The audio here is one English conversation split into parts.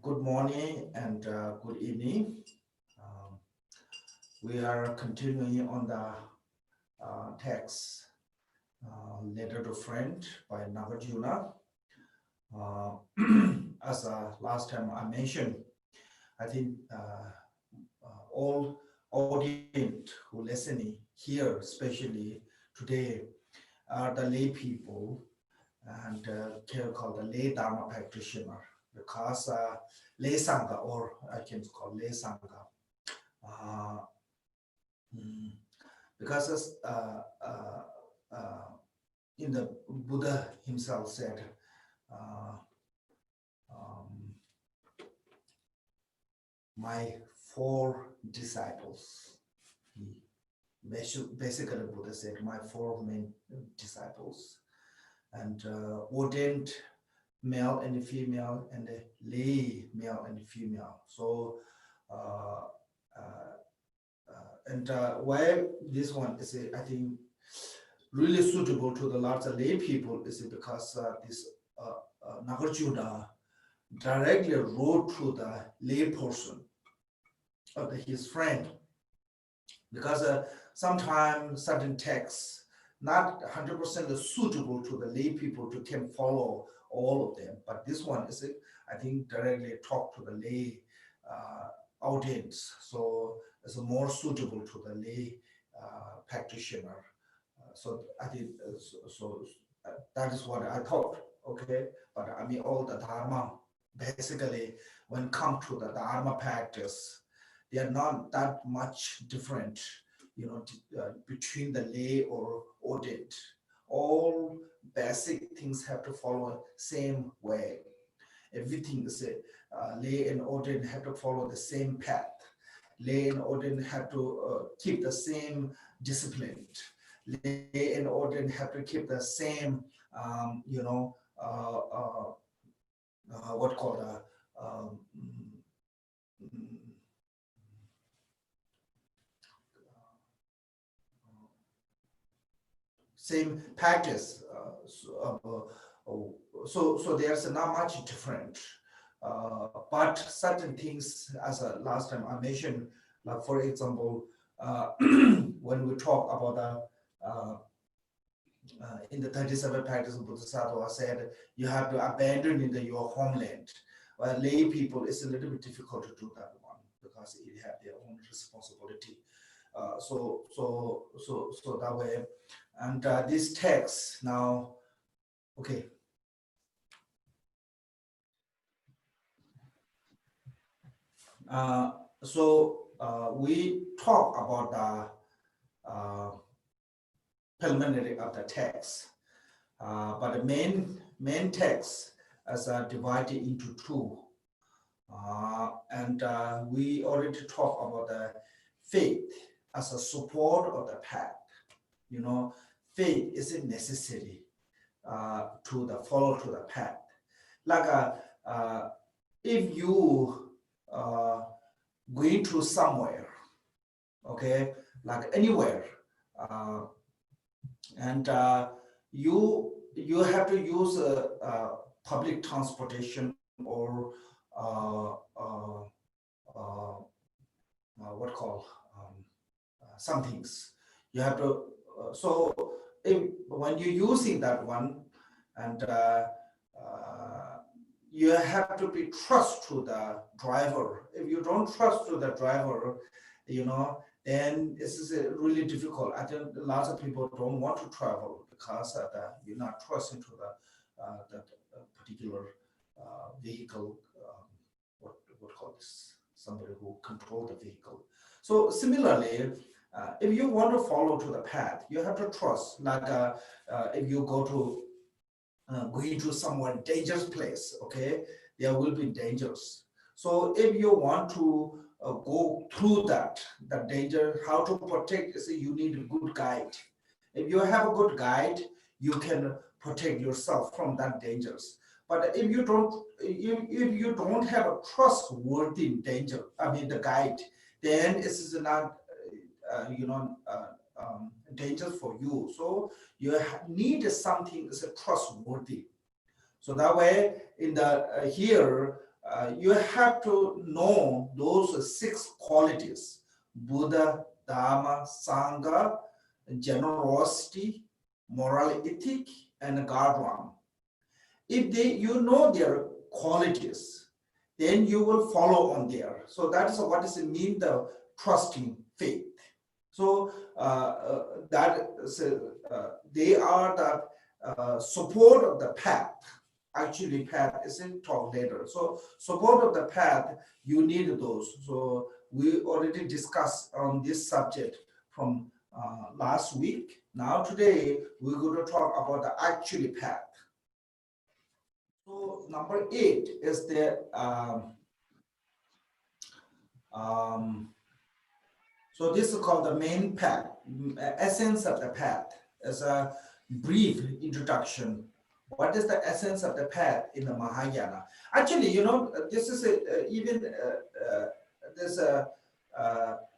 Good morning and good evening. We are continuing on the text Letter to Friend by Nagarjuna. As last time I mentioned, I think all audience who listening here, especially today, are the lay people and called the lay Dharma practitioner, because lay Sangha, or I can call lay Sangha, because in the Buddha himself said, my 4 disciples. Basically, Buddha said, my 4 main disciples, and ordained male and female, and lay male and female. So, why this one is, I think, really suitable to the larger lay people is because this Nagarjuna directly wrote to the lay person of his friend, because sometimes certain texts not 100% suitable to the lay people to can follow all of them, but this one is, I think, directly talk to the lay audience, so it's more suitable to the lay practitioner. So I think that is what I thought. Okay, but I mean, all the Dharma, basically, when it comes to the Dharma practice, they are not that much different, between the lay or ordained. All basic things have to follow same way. Everything is lay and ordained have to follow the same path. Lay and ordained have to keep the same discipline. Lay and ordained have to keep the same, what called same practice. So there's not much different. But certain things, as last time I mentioned, like for example, when we talk about in the 37 practice of Bodhisattva said, you have to abandon your homeland. Well, lay people, it's a little bit difficult to do that one because they have their own responsibility. So that way, and this text now, okay. We talk about the preliminary of the text, but the main text is divided into 2, and we already talked about the faith as a support of the path. Faith is necessary to follow to the path. Like if you going to somewhere, okay, like anywhere, and you have to use public transportation or what call some things. You have to, so when you're using that one, and you have to be trust to the driver. If you don't trust to the driver, then this is really difficult. I think lots of people don't want to travel because you're not trusting to that particular vehicle. What call this? Somebody who control the vehicle. So similarly, if you want to follow to the path, you have to trust. Like if you go to going to somewhere dangerous place, okay, there will be dangers. So if you want to go through that danger, how to protect is you need a good guide. If you have a good guide, you can protect yourself from that dangers. But if you don't have a trustworthy danger, I mean the guide, then it is not dangerous for you. So you need something that's trustworthy. So that way, in the here, you have to know those 6 qualities: Buddha, Dharma, Sangha, generosity, moral ethic, and guardian. If you know their qualities, then you will follow on there. So that is what does it mean, the trusting faith. So they are the support of the path. Actually, path is in talk later. So support of the path, you need those. So we already discussed on this subject from last week. Now today we're going to talk about the actually path. So number 8 is the so this is called the main path, essence of the path. As a brief introduction, what is the essence of the path in the Mahayana? Actually, this is there's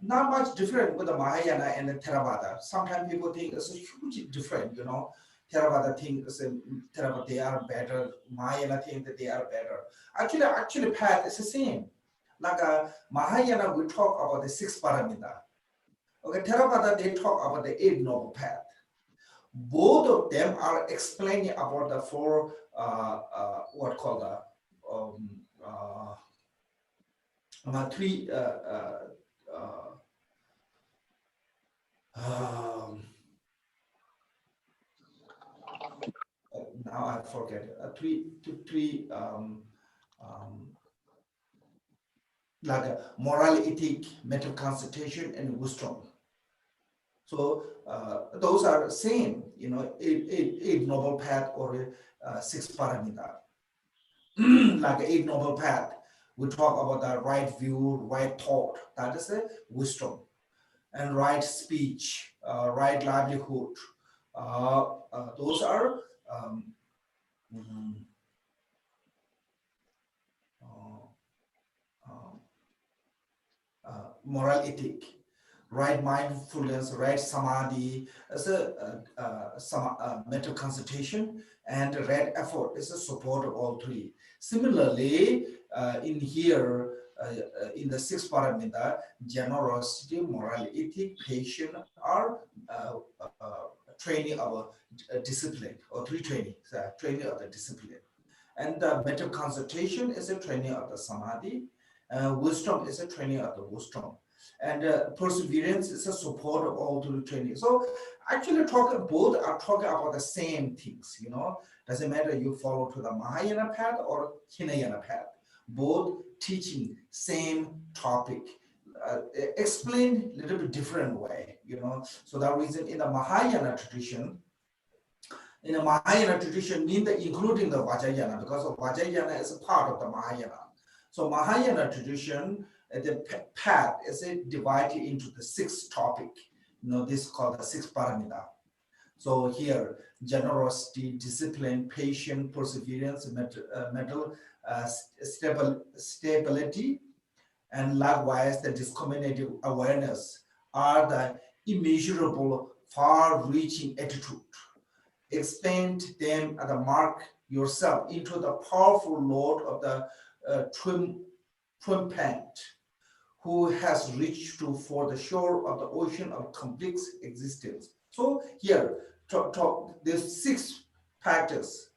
not much different with the Mahayana and the Theravada. Sometimes people think it's a huge different, Theravada think Theravada they are better, Mahayana think that they are better. Actually path is the same. Like Mahayana, we talk about the 6 paramita. Okay, Theravada, they talk about the 8 noble path. Both of them are explaining about the 4 what called the 3 now I forget 3 like moral ethic, mental concentration, and wisdom. So those are same, 8 noble path or 6 paramita. Like 8 noble path, we talk about the right view, right thought, that is a wisdom, and right speech, right livelihood. Those are moral ethic, right mindfulness, right samadhi, as a mental concentration, and right effort is a support of all 3. Similarly, in here, in the 6 paramita, generosity, moral ethic, patience are training our discipline, or 3 training, training of the discipline. And the mental concentration is a training of the samadhi. Wisdom is a training of the wisdom, and perseverance is a support of all 3 training. So actually both are talking about the same things, doesn't matter you follow to the Mahayana path or Hinayana path, both teaching same topic, explained a little bit different way, So that reason in the Mahayana tradition, mean that including the Vajrayana, because Vajrayana is a part of the Mahayana. So Mahayana tradition, the path is divided into the 6 topic. This is called the 6 paramita. So here, generosity, discipline, patience, perseverance, mental stability, and likewise the discriminative awareness are the immeasurable, far-reaching attitude. Explained them at the mark yourself into the powerful Lord of the Twimpant, who has reached to for the shore of the ocean of complex existence. So here, there's 6 factors.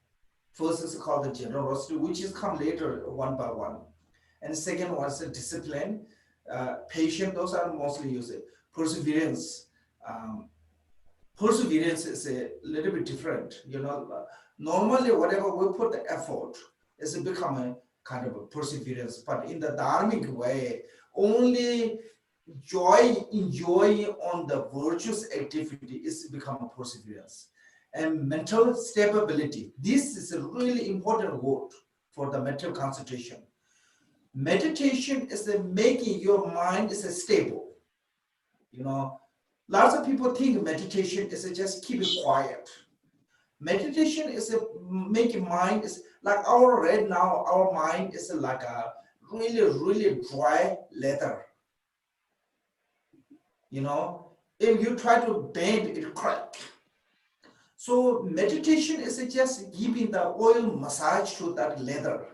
First is called the generosity, which is come later one by one. And the second one is the discipline, patience, those are mostly used. Perseverance. Perseverance is a little bit different. Normally whatever we put the effort, it's become a kind of a perseverance. But in the dharmic way, only enjoying on the virtuous activity is become a perseverance. And mental stability. This is a really important word for the mental concentration. Meditation is making your mind is stable. Lots of people think meditation is just keep it quiet. Meditation is making mind is like right now, our mind is like a really, really dry leather. If you try to bend, it crack. So meditation is just giving the oil massage to that leather,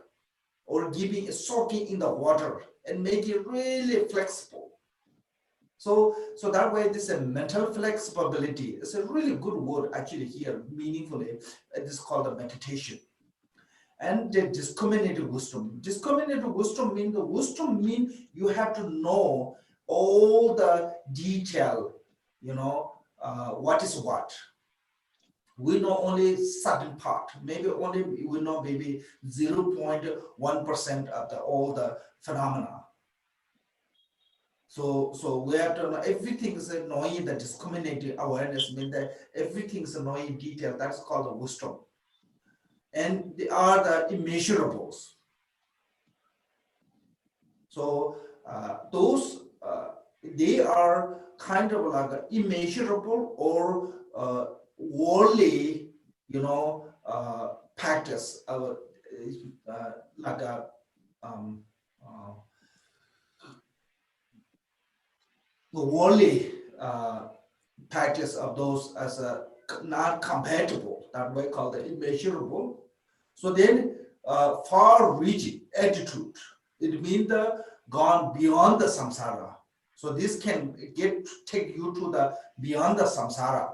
or giving a soaking in the water and make it really flexible. So that way, this mental flexibility is a really good word actually here, meaningfully. It is called the meditation. And the discriminative wisdom. Discriminative wisdom means you have to know all the detail, what is what. We know only certain part, maybe only we know maybe 0.1% of all the phenomena. So we have to know everything is knowing the discriminative awareness, means that everything is knowing detail. That's called the wisdom. And they are the immeasurables. So those they are kind of like immeasurable or worldly, practice of like a the worldly practice of those as a not compatible, that we call the immeasurable. So then far-reaching attitude, it means the gone beyond the samsara. So this can take you to the beyond the samsara.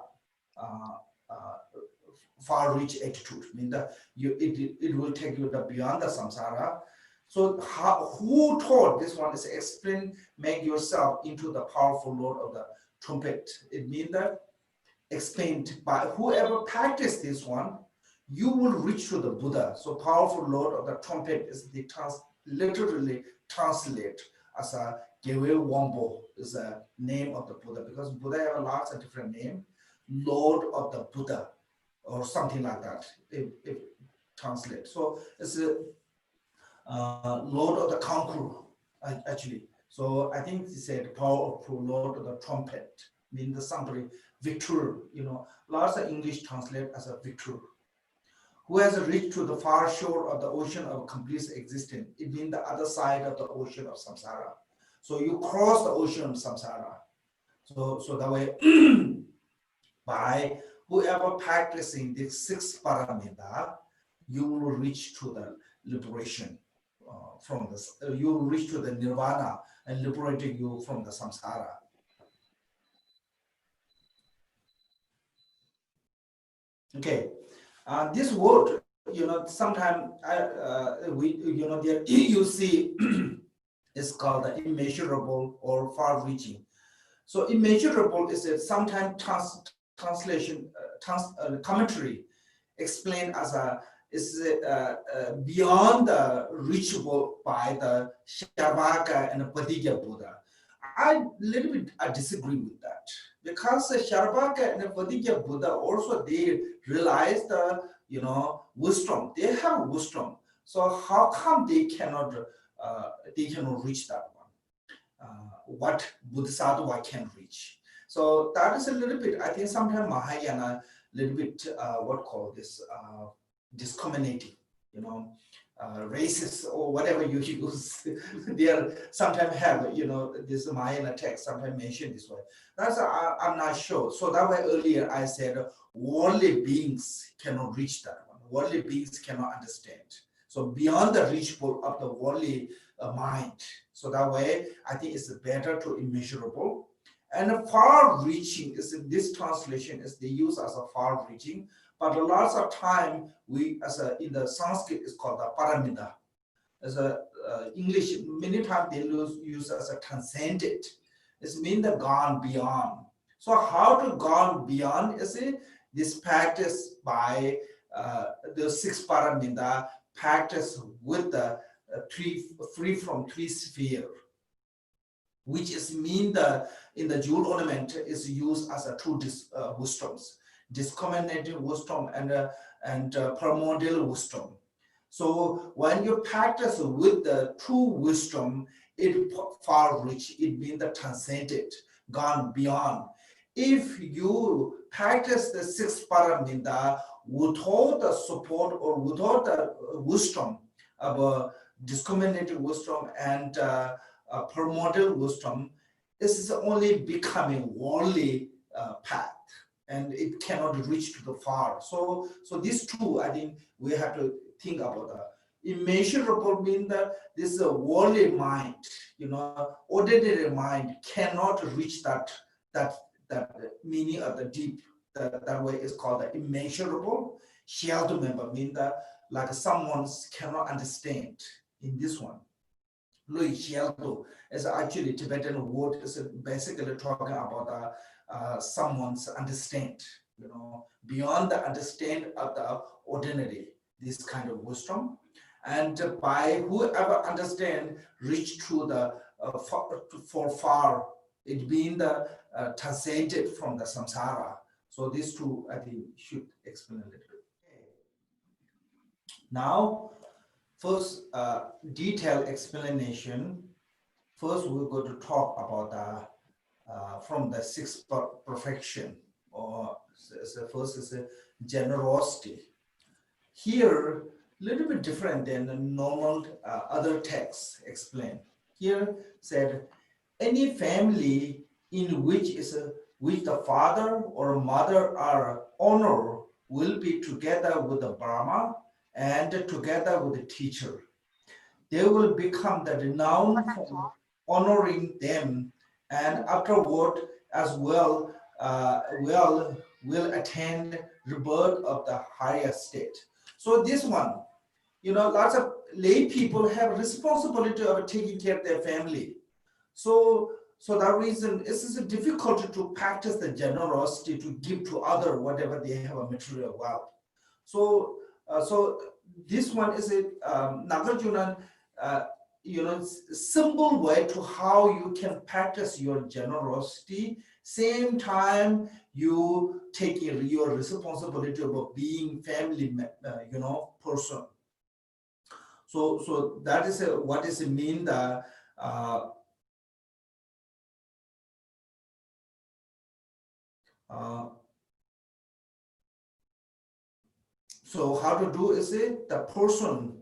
Far-reach attitude, means that it will take you the beyond the samsara. So who taught this one is explain, make yourself into the powerful Lord of the trumpet. It means that explained by whoever practiced this one, you will reach to the Buddha. So powerful Lord of the trumpet is literally translate as a Gewe Wombo is a name of the Buddha, because Buddha have lots of different names. Lord of the Buddha or something like that, if translate. So it's a Lord of the Conqueror, actually. So I think he said powerful Lord of the trumpet, means somebody victor, lots of English translate as a victor, who has reached to the far shore of the ocean of complete existence. It means the other side of the ocean of samsara. So you cross the ocean of samsara. So that way, by whoever practicing these 6 paramita, you will reach to the liberation from this. You will reach to the nirvana and liberating you from the samsara. Okay, this word, sometimes there you see is called the immeasurable or far-reaching. So immeasurable is a sometimes translation, commentary explained as beyond the reachable by the Sharvaka and Patigya Buddha. I little bit disagree with that, because the Sharvaka and the Patigya Buddha also they realize the wisdom. They have wisdom. So how come they cannot reach that one? What Bodhisattva can reach? So that is a little bit. I think sometimes Mahayana little bit what call this discriminating, racist or whatever you use. They are sometimes have this Mahayana text sometimes mention this way. That's I'm not sure. So that way earlier I said worldly beings cannot reach that one. worldly beings cannot understand. So beyond the reachable of the worldly mind. So that way, I think it's better to immeasurable. And far-reaching is this translation is they use as a far-reaching, but a lot of time we in the Sanskrit is called the paramita. As a English, many times they use as a transcended. It means the gone beyond. So how to gone beyond is this practice by the six paramita, practice with the free from three sphere, which is mean the in the jewel ornament is used as a two wisdoms, discriminating wisdom and primordial wisdom. So when you practice with the true wisdom, it far reach, it means the transcended, gone beyond. If you practice the six paramita without the support or without the wisdom of discriminating wisdom and primordial wisdom, this is only becoming worldly path, and it cannot reach to the far. So these two, I think we have to think about that. Immeasurable means that this is a worldly mind, ordinary mind cannot reach that meaning of the deep. That way is called the immeasurable. Shelter member means that like someone cannot understand in this one. Lui Shelto is actually Tibetan word, is basically talking about someone's understand, beyond the understand of the ordinary, this kind of wisdom. And by whoever understand, reach to the for far, it being the transcended from the samsara. So these two, I think, should explain a little bit. Now, first, detailed explanation. First, we're going to talk about from the sixth perfection, or so first is generosity. Here, a little bit different than the normal other texts explain. Here said, any family in which the father or mother are honored will be together with the Brahma and together with the teacher. They will become the renowned for honoring them, and afterward as well will attend rebirth of the higher state. So this one, lots of lay people have responsibility of taking care of their family. So that reason, this is difficult to practice the generosity to give to other whatever they have a material wealth. So this one is a Nagarjuna, simple way to how you can practice your generosity. Same time, you take your responsibility of being family, person. So that is what does it mean that. So how to do is the person,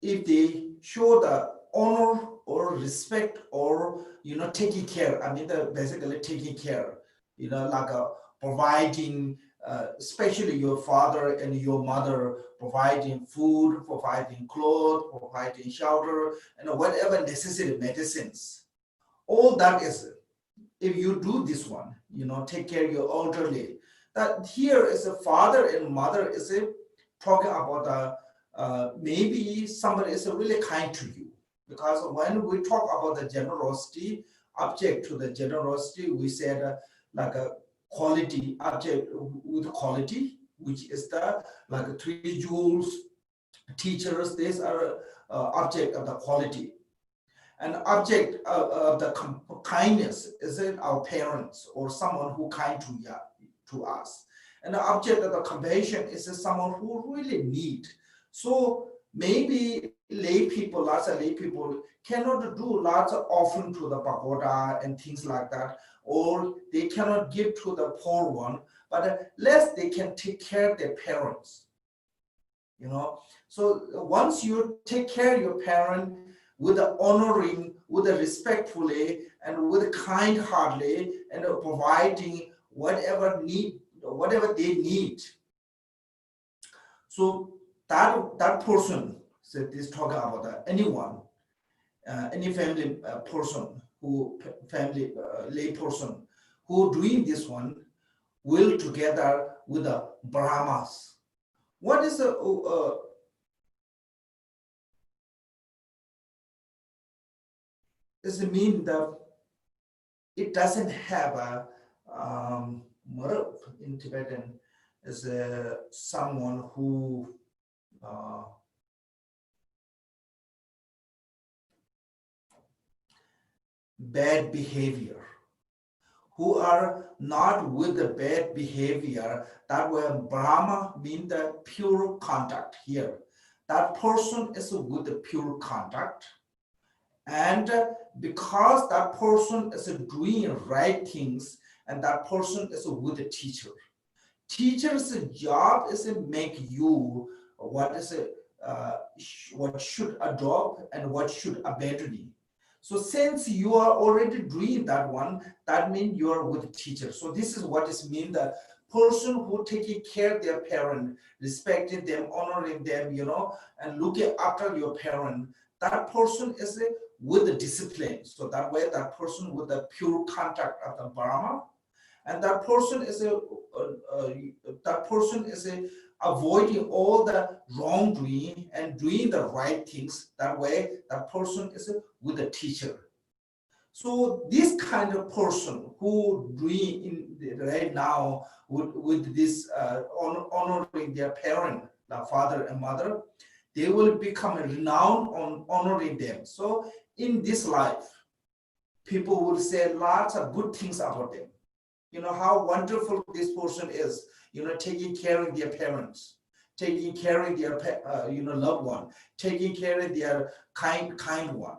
if they show the honor or respect or taking care, I mean basically taking care, like providing, especially your father and your mother, providing food, providing clothes, providing shelter, and whatever necessary medicines. All that is, if you do this one, take care of your elderly. That here is a father and mother is talking about maybe somebody is really kind to you, because when we talk about the generosity, object to the generosity, we said like a quality object with quality, which is the like three jewels, teachers. These are object of the quality. An object of the kindness is it our parents or someone who kind to us. And the object of the compassion is someone who really need. So maybe lots of lay people cannot do lots of offering to the pagoda and things like that, or they cannot give to the poor one, but less they can take care of their parents. So once you take care of your parent with the honoring, with the respectfully, and with kind-heartedly, and providing whatever they need, So that person, so this talking about anyone, any family person who family lay person who doing this one will together with the Brahmas. What is the does it mean that it doesn't have a moral in Tibetan is someone who bad behavior, who are not with the bad behavior. That way Brahma means the pure conduct here. That person is with the pure conduct. And because that person is doing right things, and that person is with the teacher. Teacher's job is to make you what is what should adopt and what should abandon. So since you are already doing that one, that means you are with the teacher. So this is what it means, the person who taking care of their parent, respecting them, honoring them, and looking after your parent, that person is with the discipline. So that way, that person with the pure contact of the Brahma, and that person is avoiding all the wrongdoing and doing the right things. That way, that person is with the teacher. So this kind of person who doing right now with this honoring their parent, the father and mother, they will become renowned on honoring them. So in this life, people will say lots of good things about them. How wonderful this person is, taking care of their parents, taking care of their loved one, taking care of their kind one.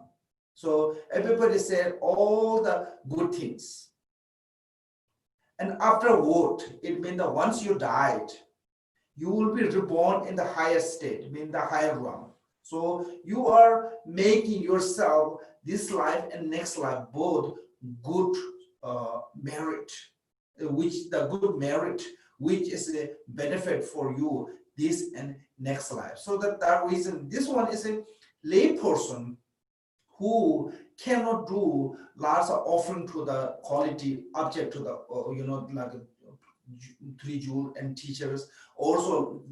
So everybody said all the good things. And afterward, it means that once you died, you will be reborn in the higher state, mean the higher realm. So you are making yourself this life and next life both good merit, which the good merit, which is a benefit for you this and next life. So that reason, this one is a lay person who cannot do lots of offering to the quality object to the like 3 jewel and teachers, also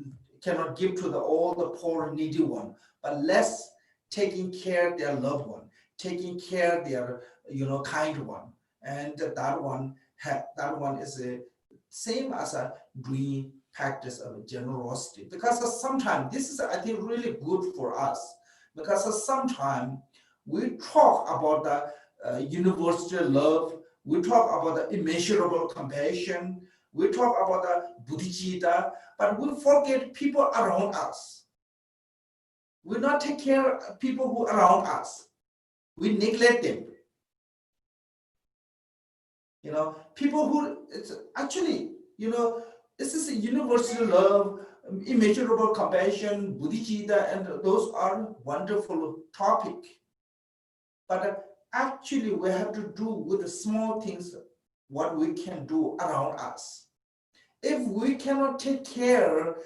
cannot give to all the poor needy one, but less taking care of their loved one, taking care of their kind one, and that one is a same as a doing practice of generosity. Because sometimes this is, I think, really good for us, because sometimes we talk about the universal love, we talk about the immeasurable compassion, we talk about the bodhicitta, but we forget people around us. We not take care of people who are around us. We neglect them. People who, it's actually, this is a universal love, immeasurable compassion, bodhicitta, and those are wonderful topic. But actually, we have to do with the small things what we can do around us. If we cannot take care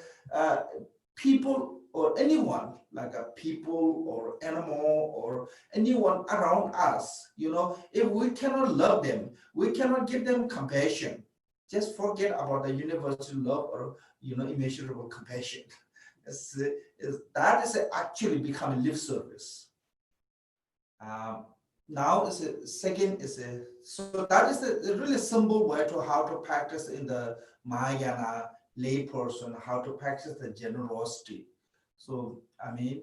people or anyone, like a people or animal or anyone around us, if we cannot love them, we cannot give them compassion, just forget about the universal love or immeasurable compassion. That is actually becoming lip service. Now is a second is a, so that is the really simple way to how to practice in the Mahayana lay person, how to practice the generosity. So I mean,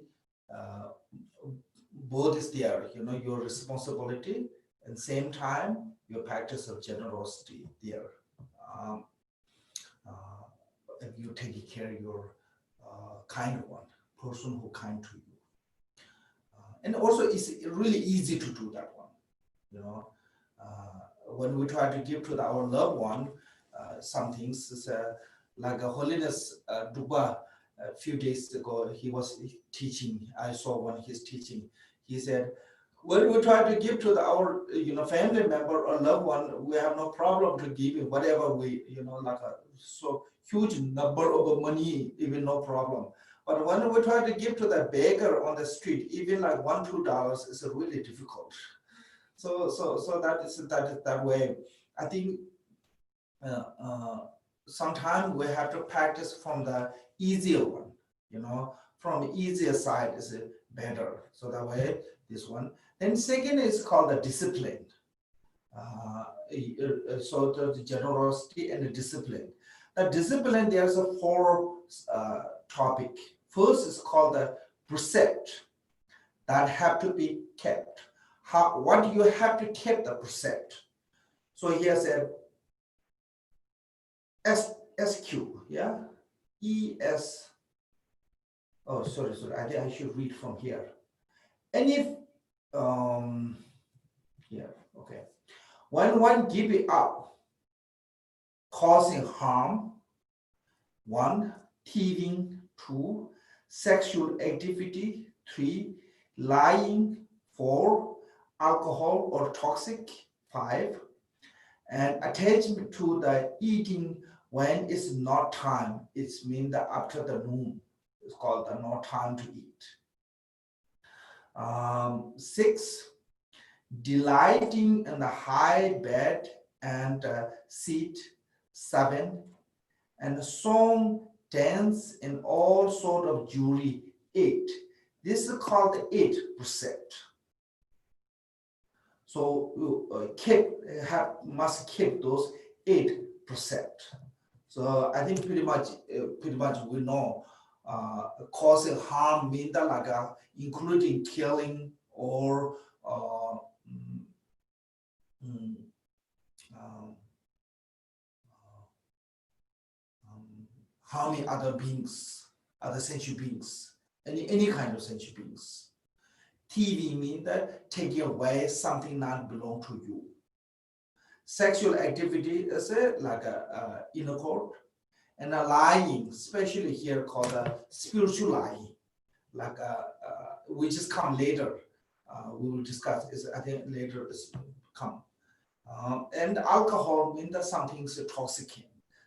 both is there, your responsibility, and same time your practice of generosity there. If you take care of your kind one, person who kind to you. And also it's really easy to do that one, when we try to give to our loved one some things, like a holiness Duba, a few days ago he was teaching, I saw when he's teaching, he said when we try to give to our family member or loved one, we have no problem to give it whatever we like a so huge number of money, even no problem. But when we try to give to the beggar on the street, even like $1-2 is really difficult. So that is that way. I think uh, uh, sometimes we have to practice from the easier one, from the easier side is better. So that way, this one. Then second is called the discipline. So the generosity and the discipline. The discipline, there's a four topic. First is called the precept that have to be kept. What do you have to keep the precept? So here said SQ, yeah, ES. Oh, sorry. I think I should read from here. And if here, okay. When one give it up, causing harm, 1, thieving, 2, sexual activity, 3, lying, 4, alcohol or toxic, 5, and attachment to the eating when it's not time. It's mean that after the noon. It's called the no time to eat. 6, delighting in the high bed and seat. 7, and song, dance, and all sort of jewelry. 8. This is called the 8 precept. So you must keep those 8 precept. So I think pretty much we know causing harm means like including killing or harming other beings, other sentient beings, any kind of sentient beings. TV means that taking away something not belong to you. Sexual activity is like a intercourse, and a lying, especially here called a spiritual lying, like we just come later. We will discuss. I think later is come. And alcohol means that something is toxic,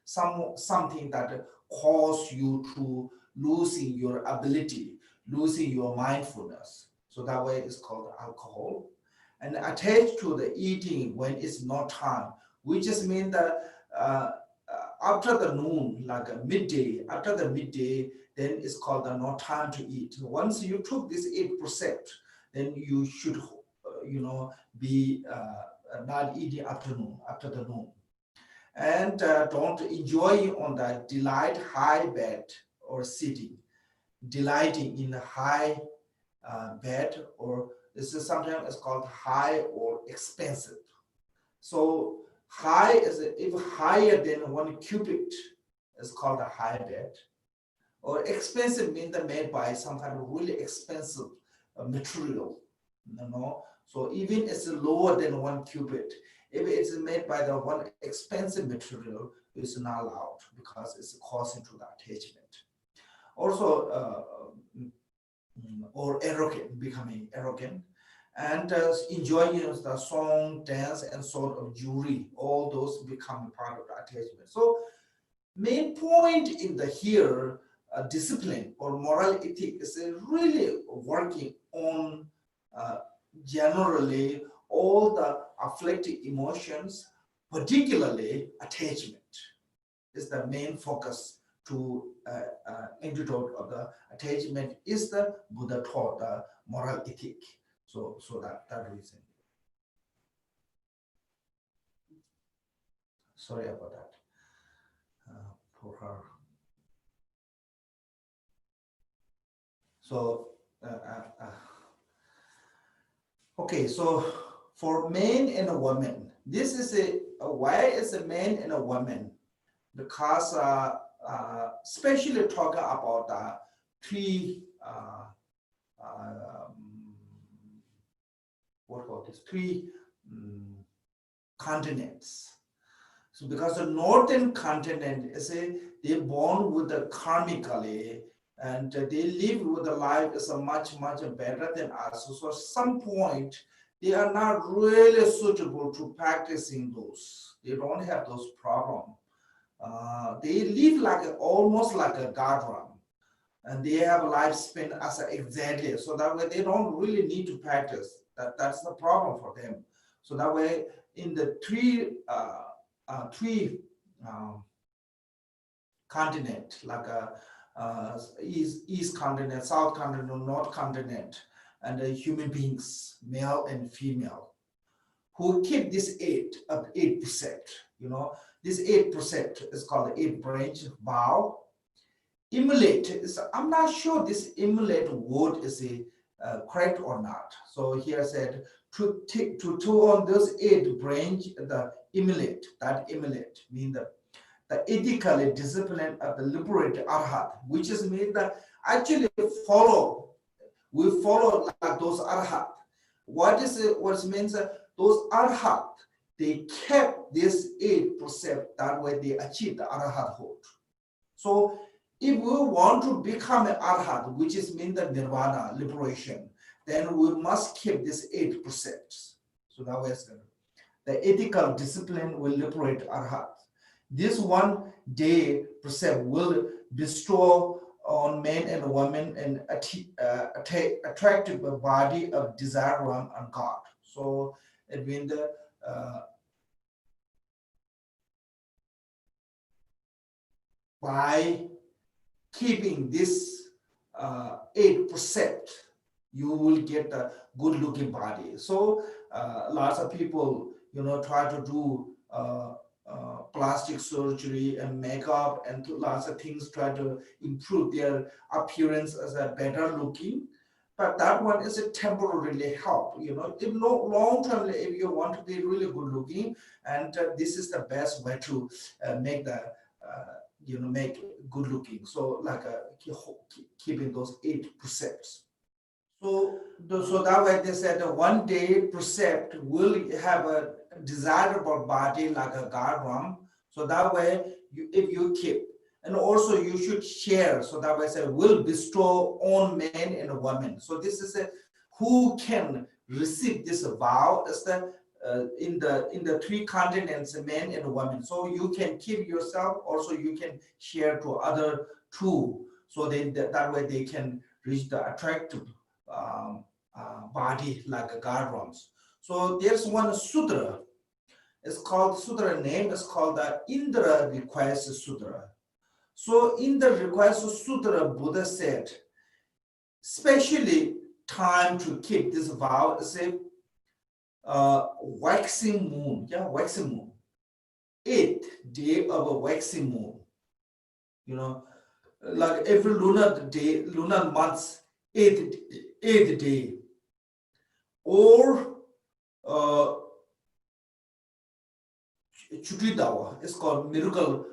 something that cause you to losing your ability, losing your mindfulness. So that way it's called alcohol. And attached to the eating when it's not time, we just mean that after the noon, like midday, after the midday, then it's called the no time to eat. Once you took this 8 precept, then you should, be not eating after the noon. And don't enjoy on the delight high bed or sitting, delighting in a high bed, or this is sometimes it's called high or expensive. So high is if higher than 1 cubit is called a high bed, or expensive means that made by some kind of really expensive material, So even it's lower than 1 cubit, if it's made by the one expensive material, it's not allowed because it's causing to the attachment. Also, or arrogant, becoming arrogant, and enjoying the song, dance, and sort of jewelry, all those become part of the attachment. So main point in the here, discipline or moral ethic is really working on generally all the afflicted emotions, particularly attachment, is the main focus to antidote of the attachment is the Buddha taught the moral ethic. So that reason. Sorry about that. For her. So okay, so for men and a woman, this is why is a man and a woman? Because especially talking about 3 what about this 3 continents. So because the northern continent is they're born with the karmically and they live with a life is a much better than us. So at some point, they are not really suitable to practicing those. They don't have those problems. They live like almost like a god realm, and they have a lifespan as exactly. So that way they don't really need to practice. That's the problem for them. So that way, in the three continent, like east continent, south continent, north continent, and human beings, male and female, who keep this eight percent. This 8% is called the 8 branch vow. Emulate is, I'm not sure this emulate word is correct or not. So here said to on those 8 branch, the emulate, that emulate mean the ethically discipline of the liberated arhat, which is mean that actually we follow like those arhat. What it means? Those arhat, they kept this 8%, that way they achieve the arhathood. So if we want to become an arhat, which is mean the nirvana, liberation, then we must keep this 8%. So that way the ethical discipline will liberate arhat. This 1 day precept will bestow on men and women an attractive body of desire and God. So it means the by keeping this 8%, you will get a good looking body. So lots of people, try to do plastic surgery and makeup and lots of things, try to improve their appearance as a better looking. But that one is a temporarily help, if long term, if you want to be really good looking, and this is the best way to make the make good looking. So like keeping those 8%. So that way they said 1 day precept will have a desirable body like a god realm. So that way, if you keep, and also you should share. So that way, say will bestow on men and women. So this is who can receive this vow is the in the 3 continents, men and women. So you can keep yourself. Also, you can share to other 2. So that way they can reach the attractive body like a god realms. So there's one sutra. It's called sutra name is called the Indra Request Sutra. So in the Request Sutra, Buddha said, especially time to keep this vow is a waxing moon. Yeah, waxing moon. 8th day of a waxing moon. Like every lunar day, lunar month, 8th day. Or Chutidawa is called miracle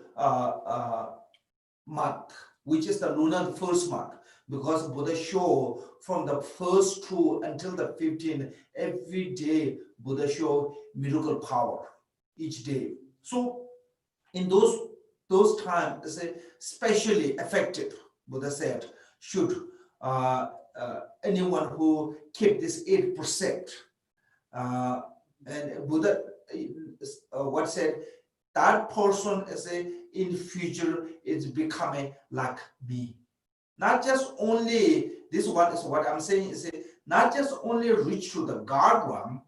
month, which is the lunar first month, because Buddha show from the first 2 until the 15, every day Buddha show miracle power each day. So in those times is especially effective. Buddha said should anyone who keep this 8%, and Buddha what said that person is in future is becoming like me. Not just only this one is what I'm saying is not just only reach to the God realm.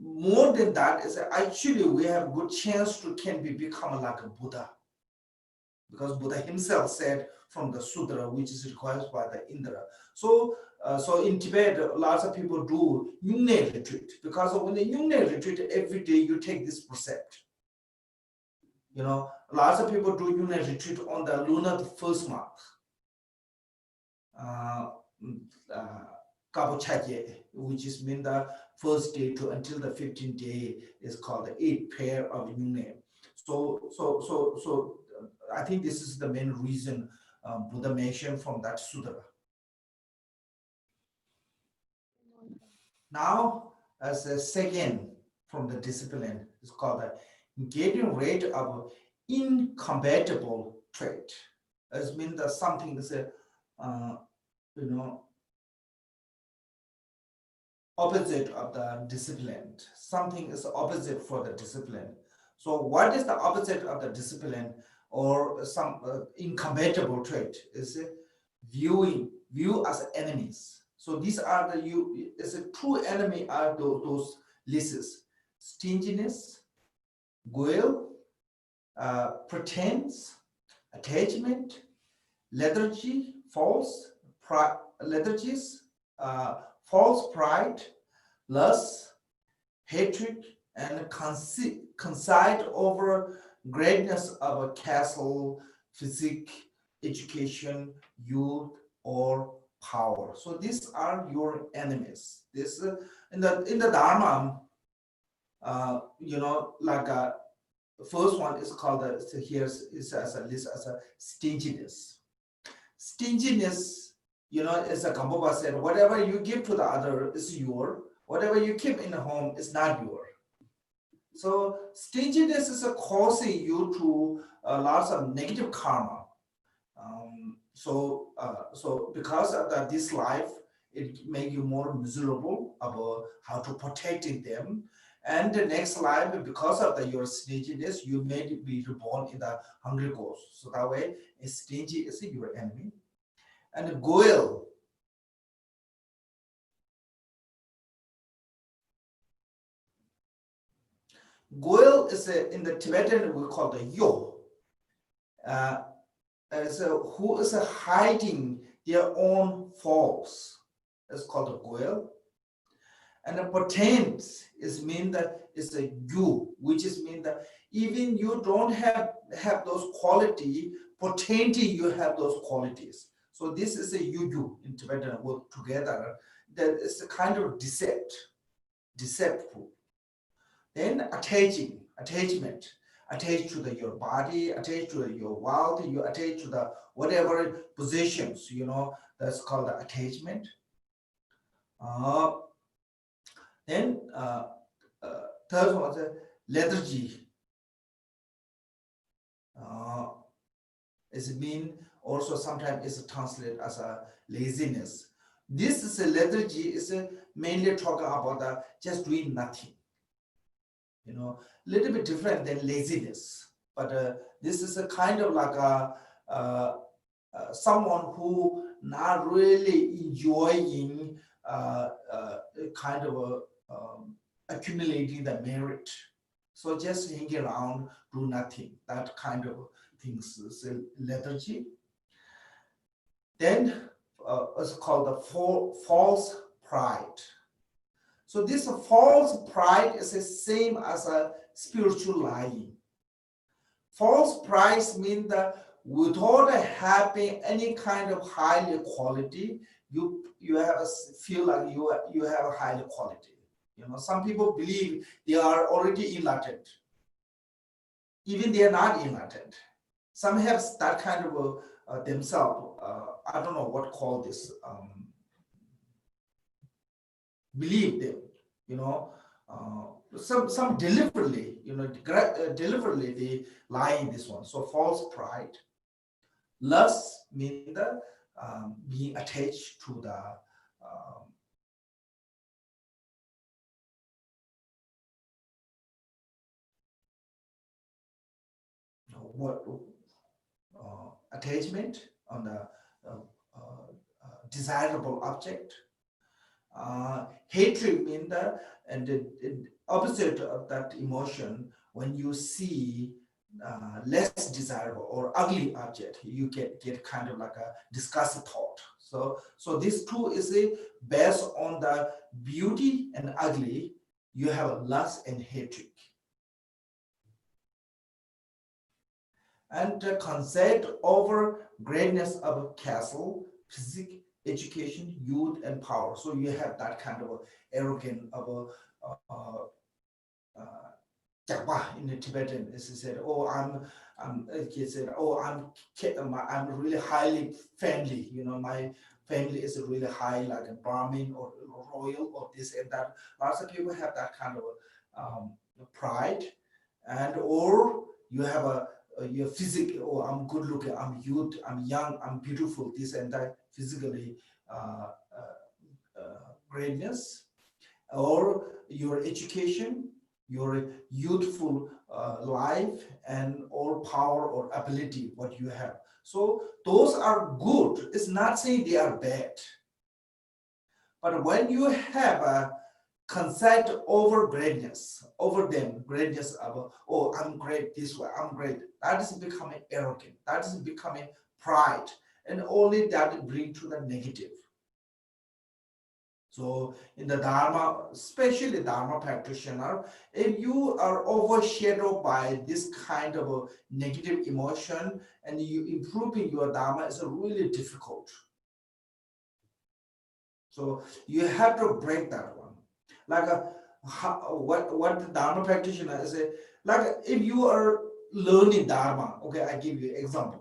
More than that is actually we have good chance to become like a Buddha, because Buddha himself said from the sutra, which is required by the Indra. So in Tibet, lots of people do Yungne retreat, because when the Yungne retreat, every day you take this precept. Lots of people do Yungne retreat on the lunar first month. Which is mean the first day to until the 15th day is called the 8th pair of Yungne. So I think this is the main reason Buddha mentioned from that sutra. Now, as a second from the discipline, is called the getting rid of incompatible trait. It means that something is a, you know, opposite of the discipline. Something is opposite for the discipline. So what is the opposite of the discipline or some incompatible trait is view as enemies. So these are the is a true enemy are those lists: stinginess, guile, pretense, attachment, lethargy, lethargies, false pride, lust, hatred, and conceit over greatness of a castle, physique, education, youth, or power. So these are your enemies. This in the Dharma, like first one is called here is as a list as a stinginess. Stinginess, as a Kambaba said, whatever you give to the other is your. Whatever you keep in the home is not your. So stinginess is causing you to lots of negative karma. So because of this life, it make you more miserable about how to protect them. And the next life, because of your stinginess, you may be reborn in the hungry ghost. So that way, a stingy is your enemy. And goel. Goel is in the Tibetan, we call the yo. Who is hiding their own faults. It's called a goel. And the potence is mean that it's a you, which is mean that even you don't have those quality, potentially you have those qualities. So this is a you in Tibetan work together. That is a kind of deceptive. Then attachment. Attached to your body, attached to your wealth, you attach to the whatever positions, that's called the attachment. Then third one is lethargy. It's mean also sometimes it's translated as a laziness. This is a lethargy is mainly talking about just doing nothing. Little bit different than laziness, but this is a kind of like someone who not really enjoying kind of accumulating the merit. So just hang around, do nothing. That kind of things is lethargy. Then it's called the false pride. So this false pride is the same as a spiritual lying. False pride means that without having any kind of high quality, you have feel like you have a high quality. Some people believe they are already enlightened. Even they are not enlightened. Some have that kind of themselves. I don't know what call this. Believe them, some deliberately, deliberately they lie in this one. So false pride. Lust means the being attached to the attachment on the desirable object. Hatred means the opposite of that emotion. When you see less desirable or ugly object, you get kind of like a disgusted thought. So this two is based on the beauty and ugly. You have lust and hatred. And the concept over greatness of a castle, physique, education, youth, and power. So you have that kind of arrogant of in the Tibetan. He said, "Oh, I'm really highly family. My family is really high, like a Brahmin or royal or this and that." Lots of people have that kind of pride, and or you have your physique. Oh, I'm good looking, I'm youth, I'm young, I'm beautiful, this and that, physically greatness, or your education, your youthful life, and or power or ability what you have. So those are good. It's not saying they are bad. But when you have a concept over greatness, over them, greatness of, oh, I'm great this way, I'm great, that is becoming arrogant, that is becoming pride, and only that bring to the negative. So in the Dharma, especially Dharma practitioner, if you are overshadowed by this kind of a negative emotion and you improving your Dharma is really difficult. So you have to break that one. Like what the Dharma practitioner is, like if you are learning Dharma, okay, I give you an example.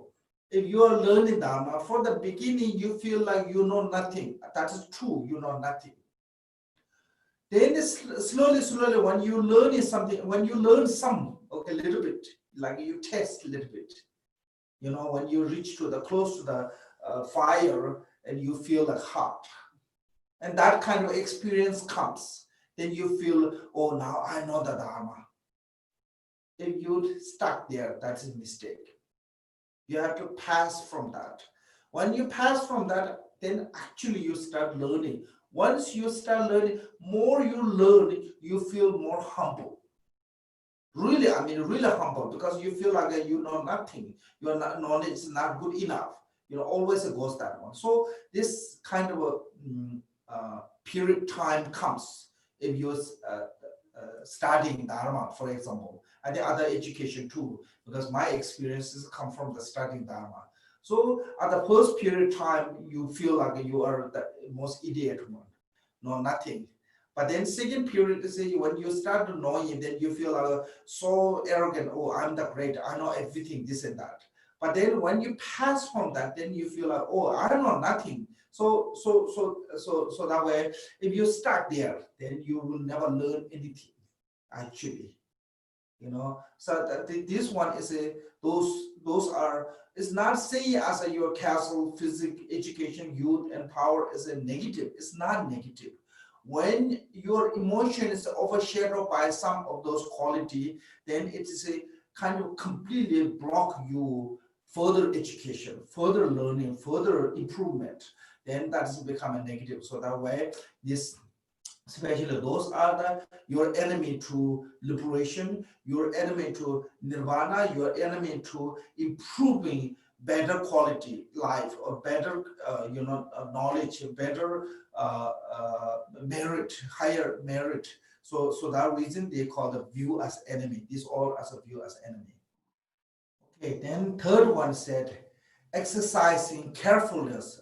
If you are learning Dharma, for the beginning, you feel like you know nothing. That is true, you know nothing. Then slowly, when you learn something, when you learn some, okay, little bit, like you test a little bit, you know, when you reach to the close to the fire and you feel like hot, and that kind of experience comes, then you feel, oh, now I know the Dharma. If you stuck there, that's a mistake. You have to pass from that. When you pass from that, then actually you start learning. Once you start learning, more you learn, you feel more humble. Really, I mean, really humble, because you feel like you know nothing. Your knowledge is not good enough. You know, always it goes that one. So this kind of a period time comes if you're studying Dharma, for example, and the other education too, because my experiences come from the studying Dharma. So at the first period time, you feel like you are the most idiot one, no nothing. But then second period is when you start to know it, then you feel so arrogant. Oh, I'm the great. I know everything, this and that. But then when you pass from that, then you feel like, oh, I know nothing. So that way, if you start there, then you will never learn anything. Actually, you know. So this one is those are, it's not saying as your castle, physics, education, youth, and power is a negative. It's not negative. When your emotion is overshadowed by some of those quality, then it is a kind of completely block you further education, further learning, further improvement. Then that is become a negative. So that way, this especially those are your enemy to liberation, your enemy to nirvana, your enemy to improving better quality life, or better knowledge, better merit, higher merit. So that reason they call the view as enemy. This all as a view as enemy. Okay, then third one said exercising carefulness.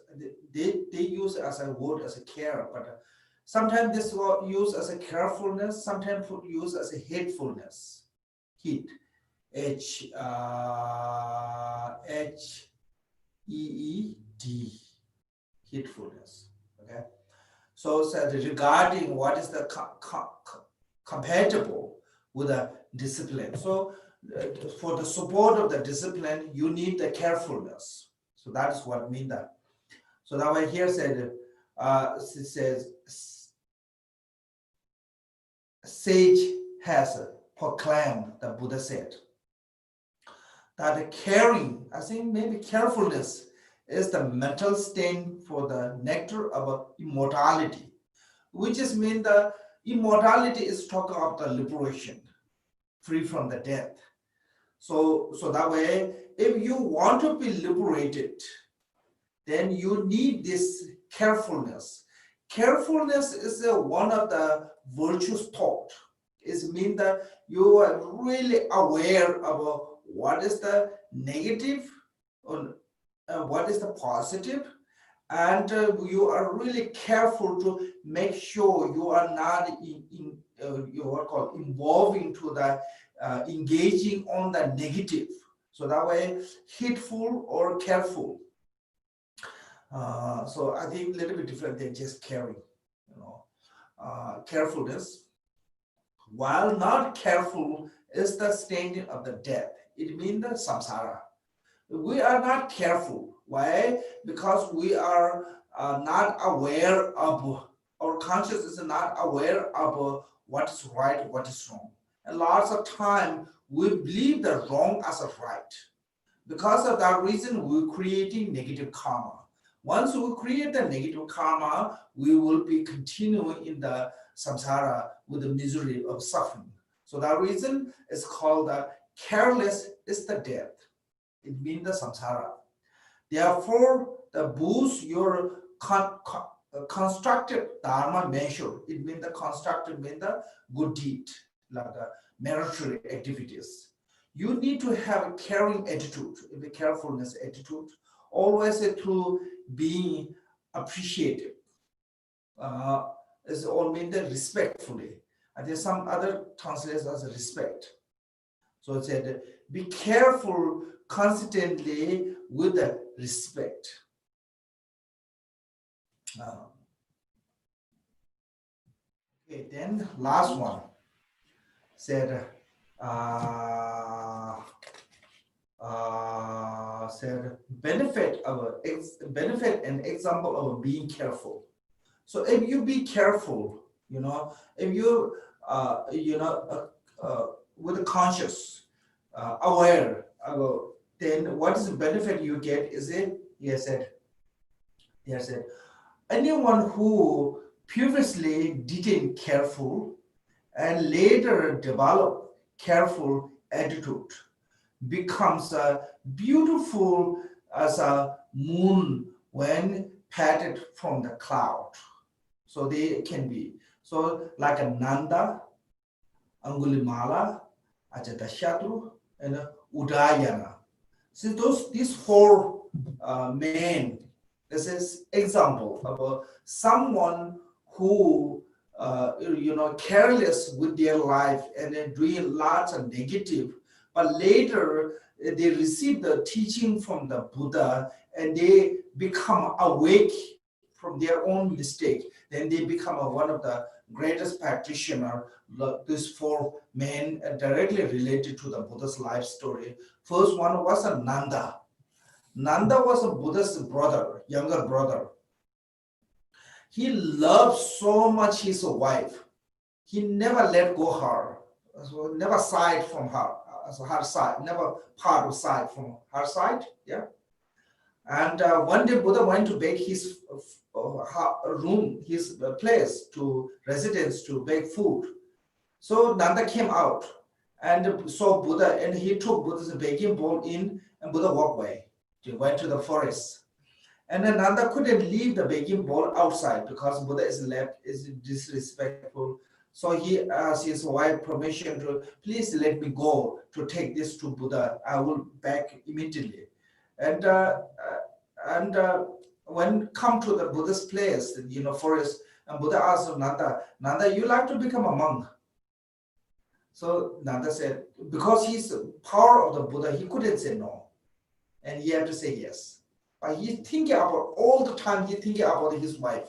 They use as a word as a care, but sometimes this word used as a carefulness, sometimes used as a heedfulness. Heed, Heed, heedfulness. Okay, so said regarding what is the compatible with a discipline. So for the support of the discipline, you need the carefulness. So that is what mean that. So that way here said, it says, sage has proclaimed, the Buddha said, that caring, I think maybe carefulness is the mental stain for the nectar of immortality, which is mean the immortality is talking about the liberation, free from the death. So that way, if you want to be liberated, then you need this carefulness. Carefulness is one of the virtues taught. It means that you are really aware of what is the negative or what is the positive, and you are really careful to make sure you are not what called involving to the engaging on the negative. So that way, heedful or careful. So I think a little bit different than just caring, you know. Carefulness, while not careful, is the standing of the death. it means the samsara. We are not careful. Why? Because we are not aware of, our consciousness is not aware of what is right, what is wrong. And lots of time we believe the wrong as a right. Because of that reason, we're creating negative karma. Once we create the negative karma, we will be continuing in the samsara with the misery of suffering. So that reason is called the careless is the death. It means the samsara. Therefore, the boost your constructed dharma measure. It means the constructed means the good deed, like the meritocratic activities. You need to have a caring attitude, the carefulness attitude, always to being appreciative. Is all mean the respectfully. And there's some other translations as respect. So it said, be careful consistently with the respect. Okay, then last one said, said benefit and example of being careful. So if you be careful, if you with the conscious, aware, then what is the benefit you get? Is it? He said, anyone who previously didn't careful and later develop careful attitude becomes beautiful as a moon when patted from the cloud. So they can be. So like a Nanda, Angulimala, Ajatashatru, and Udayana. So these four men, this is example of someone who careless with their life and then doing lots of negative, but later they receive the teaching from the Buddha and they become awake from their own mistake. Then they become one of the greatest practitioner. These four men directly related to the Buddha's life story. First one was a Nanda. Nanda was a Buddha's brother, younger brother. He loved so much his wife. He never let go her, so never side from her, so her side, never part of side from her side. Yeah. And one day Buddha went to bake his room, his place to residence to bake food. So Nanda came out and saw Buddha, and he took Buddha's baking bowl in, and Buddha walked away. He went to the forest. And then Nanda couldn't leave the baking bowl outside because Buddha is disrespectful. So he asked his wife permission to please let me go to take this to Buddha. I will back immediately. And when come to the Buddha's place, forest, and Buddha asked Nanda, you like to become a monk? So Nanda said, because he's the power of the Buddha, he couldn't say no. And he had to say yes. But he's thinking about all the time, he's thinking about his wife.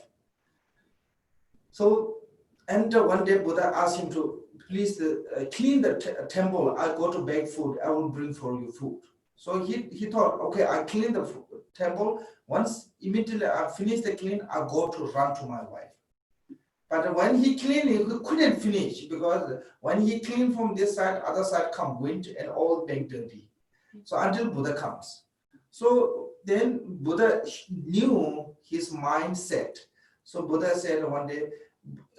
So, and one day Buddha asked him to please clean the temple. I'll go to bake food. I will bring for you food. So he thought, okay, I clean the temple. Once immediately I finish the clean, I'll go to run to my wife. But when he cleaned, he couldn't finish because when he cleaned from this side, other side come wind and all make dirty. So until Buddha comes. So then Buddha knew his mindset. So Buddha said one day,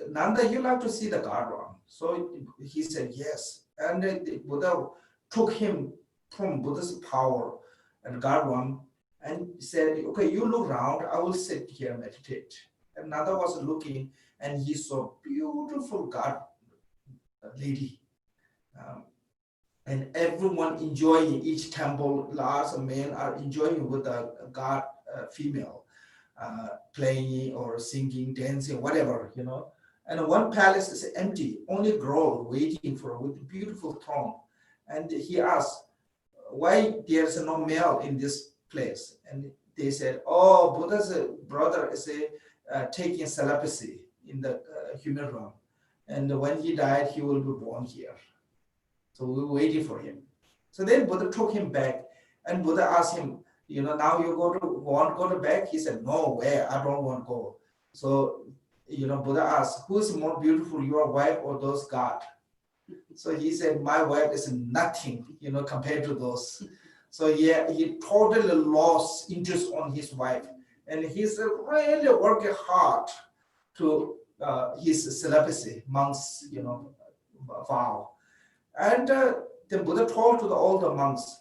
Nanda, you like to see the garden. So he said yes. And Buddha took him from Buddha's power and garden and said, okay, you look around, I will sit here and meditate. And Nanda was looking and he saw beautiful God lady. And everyone enjoying each temple, lots of men are enjoying with the God female, playing or singing, dancing, whatever, And one palace is empty, only girl waiting for with a beautiful throne. And he asked, why there's no male in this place? And they said, oh, Buddha's brother is taking celibacy in the human realm. And when he died, he will be born here. So we were waiting for him. So then Buddha took him back, and Buddha asked him, now you want to go back? He said, no way, I don't want to go. So, Buddha asked, who is more beautiful, your wife or those God? So he said, my wife is nothing, compared to those. So yeah, he totally lost interest on his wife. And he's really working hard to his celibacy, monks, vow. And the Buddha told to all the monks,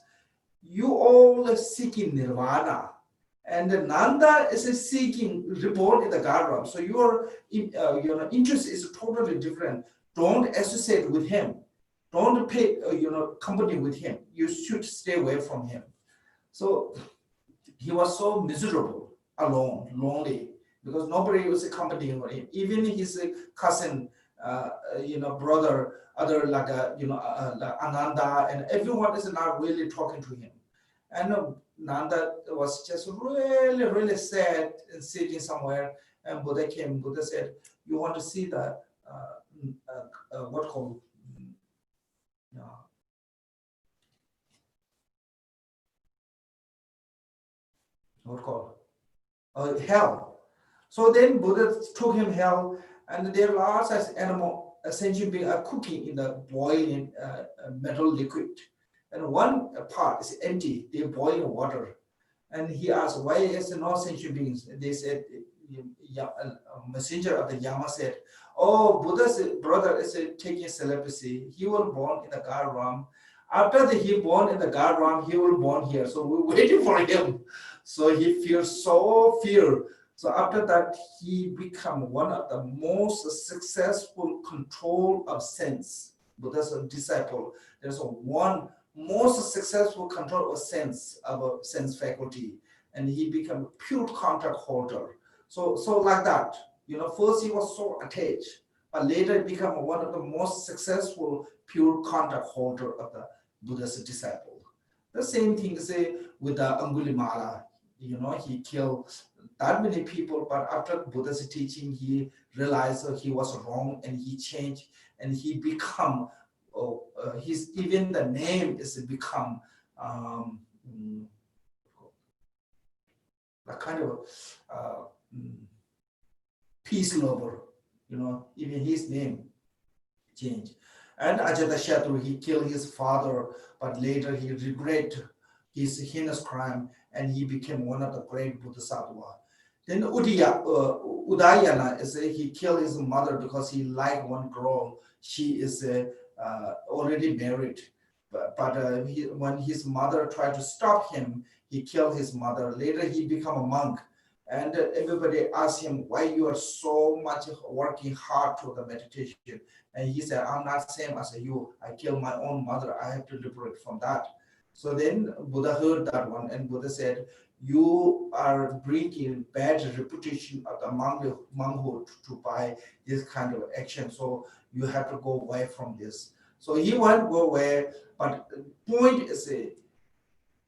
you all seeking nirvana. And Nanda is seeking reborn in the Garram. So your interest is totally different. Don't associate with him. Don't pay company with him. You should stay away from him. So he was so miserable, alone, lonely, because nobody was accompanying him. Even his cousin, brother, other like like Ananda, and everyone is not really talking to him. And Nanda was just really, really sad and sitting somewhere. And Buddha came. Buddha said, "You want to see the what called hell?" So then Buddha took him hell, and there are lots of animal sentient beings are cooking in the boiling metal liquid. And one part is empty, they're boiling water. And he asked, why is there no sentient beings? They said, a messenger of the Yama said, oh, Buddha's brother is taking celibacy. He will born in the Garram. After he born in the Garram, he will born here. So we're waiting for him. So he feels so fear. So after that, he become one of the most successful control of sense. Buddha's a disciple. There's one most successful control of sense faculty, and he became pure contact holder. So like that, first he was so attached, but later he became one of the most successful pure contact holder of the Buddha's disciple. The same thing say with the Angulimala. He killed that many people, but after Buddha's teaching, he realized he was wrong, and he changed, and he become even the name is become a kind of peace lover. Even his name changed. And Ajatashatru, he killed his father, but later he regretted his heinous crime, and he became one of the great Bodhisattva. Then Udayana is he killed his mother because he liked one girl. She is already married, but when his mother tried to stop him, he killed his mother. Later he became a monk, and everybody asked him, why you are so much working hard to the meditation? And he said, I'm not same as you. I killed my own mother. I have to liberate from that. So then Buddha heard that one, and Buddha said, you are bringing bad reputation of the monkhood to buy this kind of action. So you have to go away from this. So he won't go away, but the point is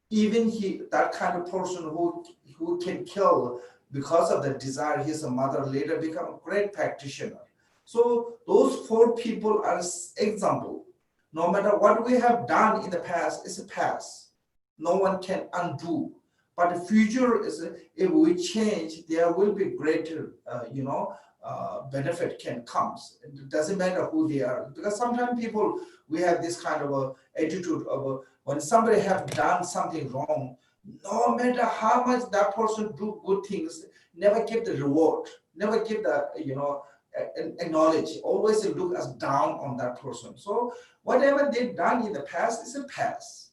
even that kind of person who can kill because of the desire, his mother later become a great practitioner. So those four people are example. No matter what we have done in the past, it's a past. No one can undo. But the future is, if we change, there will be greater, benefit can come. It doesn't matter who they are, because sometimes people, we have this kind of a attitude of when somebody have done something wrong, no matter how much that person do good things, never get the reward, never get the acknowledge, always look as down on that person. So whatever they've done in the past is a past,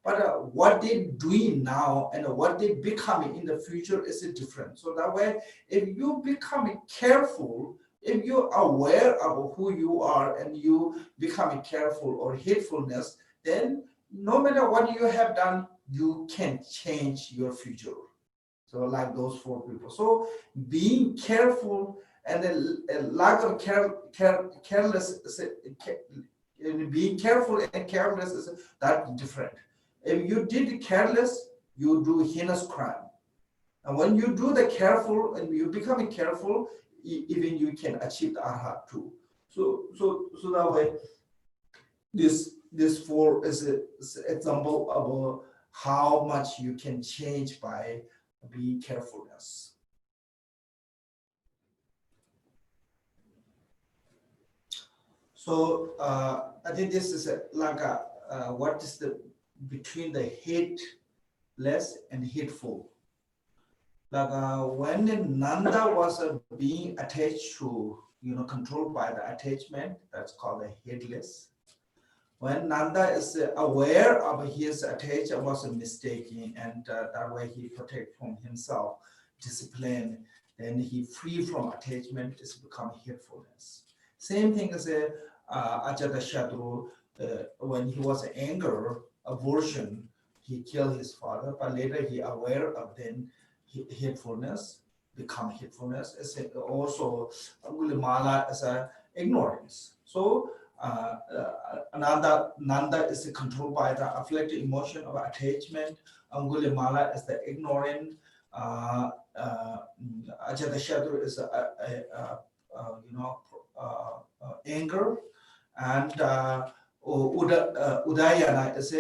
but what they're doing now and what they're becoming in the future is different. So that way, if you become careful, if you're aware of who you are and you becoming careful or hatefulness, then no matter what you have done, you can change your future. So like those four people. So being careful and a lack of careless, being careful and careless is that different. If you did careless, you do heinous crime. And when you do the careful and you become careful, even you can achieve the arhat too. So that way, this this four is an example of how much you can change by being carefulness. So I think this is like what is the between the hateless and hateful. Like when Nanda was being attached to, controlled by the attachment, that's called the hateless. When Nanda is aware of his attachment was mistaken, and that way he protect from himself, discipline, then he free from attachment is become hatefulness. Same thing as Ajatashatru, when he was anger, aversion, he killed his father, but later he aware of then hatefulness, become hatefulness. It's also Angulimala as a ignorance. So Nanda is controlled by the afflicted emotion of attachment. Angulimala is the ignorant. Ajatashatru is anger, and Udayana is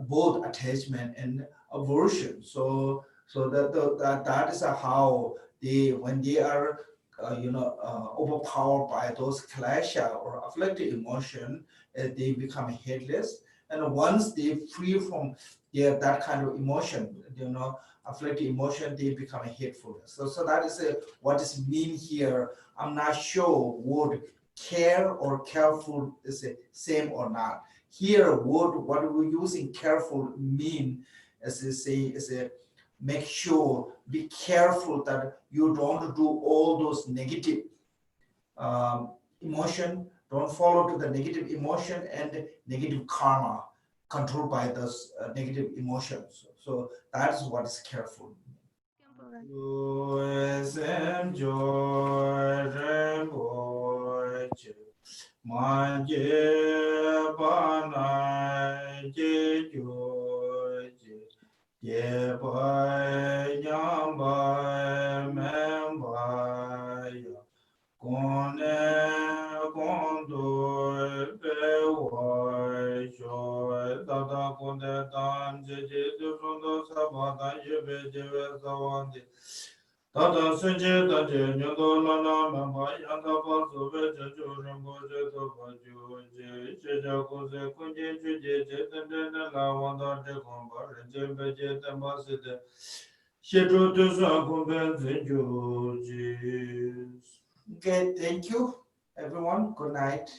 both attachment and aversion. So that is how they, when they are overpowered by those clash or afflicted emotion, they become headless. And once they free from that kind of emotion, afflicted emotion, they become hateful. So that is what is mean here. I'm not sure word care or careful is the same or not. Here, word what we're using careful mean as they say is a make sure, be careful that you don't do all those negative emotion, don't follow to the negative emotion and negative karma controlled by those negative emotions. So that's what is careful. Okay, thank you, everyone. Good night.